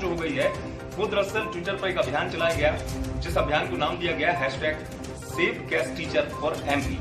हो गई है वो दरअसल ट्विटर पर एक अभियान चलाया गया, जिस अभियान को नाम दिया गया #save guest teacher for MP.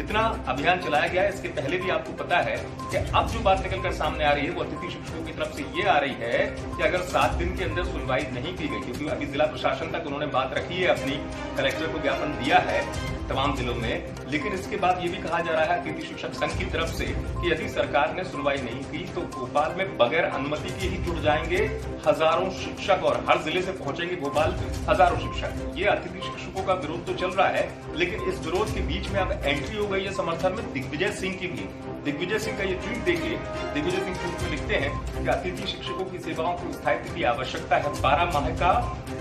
इतना अभियान चलाया गया। इसके पहले भी आपको पता है कि अब जो बात निकलकर सामने आ रही है वो अतिथि शिक्षकों की तरफ से ये आ रही है कि अगर 7 दिन के अंदर सुनवाई नहीं की गई, क्योंकि अभी जिला प्रशासन तक उन्होंने बात रखी है, अपनी कलेक्टर को ज्ञापन दिया है तमाम जिलों में, लेकिन इसके बाद ये भी कहा जा रहा है अतिथि शिक्षक संघ की तरफ से कि यदि सरकार ने सुनवाई नहीं की तो भोपाल में बगैर अनुमति के ही जुड़ जाएंगे हजारों शिक्षक और हर जिले से पहुंचेंगे भोपाल हजारों शिक्षक। ये अतिथि शिक्षकों का विरोध तो चल रहा है, लेकिन इस विरोध के बीच में अब एंट्री हो गई है समर्थन में दिग्विजय सिंह की भी। दिग्विजय सिंह का ये ट्वीट देखिए। दिग्विजय सिंह ट्वीट में लिखते हैं कि अतिथि शिक्षकों की सेवाओं को स्थायित्व की आवश्यकता है। 12 माह का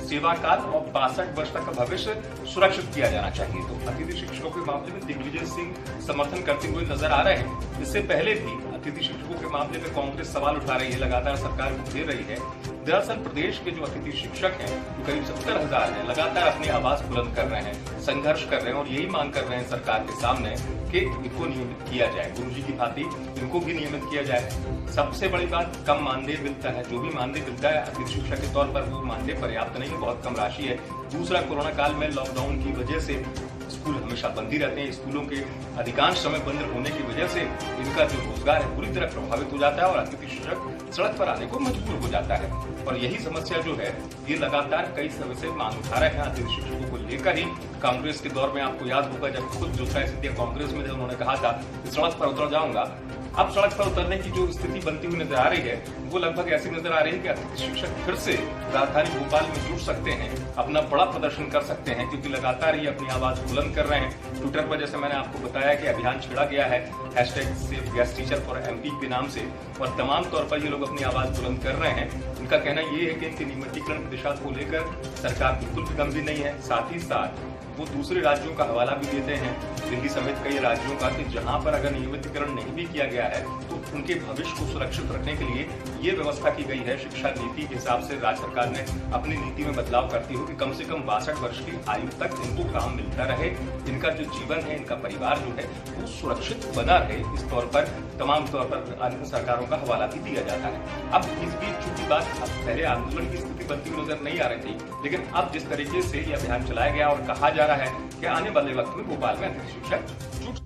सेवा काल और 62 वर्ष तक का भविष्य सुरक्षित किया जाना चाहिए। तो अतिथि शिक्षकों के मामले में दिग्विजय सिंह समर्थन करते हुए नजर आ रहे हैं। इससे पहले भी अतिथि शिक्षकों के मामले में कांग्रेस सवाल उठा रही है, लगातार सरकार को घेर रही है। दरअसल प्रदेश के जो अतिथि शिक्षक हैं वो करीब 70,000 हैं, लगातार अपनी आवाज बुलंद कर रहे हैं, संघर्ष कर रहे हैं और यही मांग कर रहे हैं सरकार के सामने कि इनको नियमित किया जाए, गुरुजी की भांति इनको भी नियमित किया जाए। सबसे बड़ी बात, कम मानदेय मिलता है। जो भी मानदेय मिलता है अतिथि शिक्षक के तौर पर वो मानदेय पर्याप्त नहीं है, बहुत कम राशि है। दूसरा, कोरोना काल में लॉकडाउन की वजह से स्कूल हमेशा बंद ही रहते हैं। स्कूलों के अधिकांश समय बंद होने की वजह से इनका जो रोजगार है पूरी तरह प्रभावित हो जाता है और अतिथि शिक्षक सड़क पर आने को मजबूर हो जाता है। और यही समस्या जो है ये लगातार कई समय से मांग उठा रहे हैं अतिथि शिक्षकों को लेकर ही। कांग्रेस के दौर में आपको याद होगा जब खुद ज्योतिरादित्य सिंधिया कांग्रेस में जब उन्होंने कहा था कि सड़क पर उतर जाऊंगा, अब सड़क पर उतरने की जो स्थिति बनती हुई नजर आ रही है वो लगभग ऐसी नजर आ रही है कि अतिथि शिक्षक फिर से राजधानी भोपाल में जुड़ सकते हैं, अपना बड़ा प्रदर्शन कर सकते हैं, क्योंकि लगातार ही अपनी आवाज बुलंद कर रहे हैं। ट्विटर पर जैसे मैंने आपको बताया कि अभियान छेड़ा गया है #save guest teacher for MP के नाम से, और तमाम तौर पर ये लोग अपनी आवाज बुलंद कर रहे हैं। उनका कहना ये है कि इनके नियमितीकरण की दिशा को लेकर सरकार बिल्कुल भी गंभीर नहीं है। साथ ही साथ वो दूसरे राज्यों का हवाला भी देते हैं, दिल्ली समेत कई राज्यों का, कि जहां पर अगर नियमितीकरण नहीं भी किया गया है तो उनके भविष्य को सुरक्षित रखने के लिए ये व्यवस्था की गई है। शिक्षा नीति के हिसाब से राज्य सरकार ने अपनी नीति में बदलाव करती हो कि कम से कम 62 वर्ष की आयु तक इनको काम मिलता रहे, इनका जो जीवन है, इनका परिवार जो है वो सुरक्षित बना रहे। इस तौर पर तमाम तौर पर अन्य सरकारों का हवाला भी दिया जाता है। अब इस बीच चूंकि बात पहले आंदोलन की स्थिति बनती हुई नजर नहीं आ रही थी, लेकिन अब जिस तरीके से ये अभियान चलाया गया और कहा जा रहा है कि आने वाले वक्त में भोपाल में अतिथि शिक्षक जुट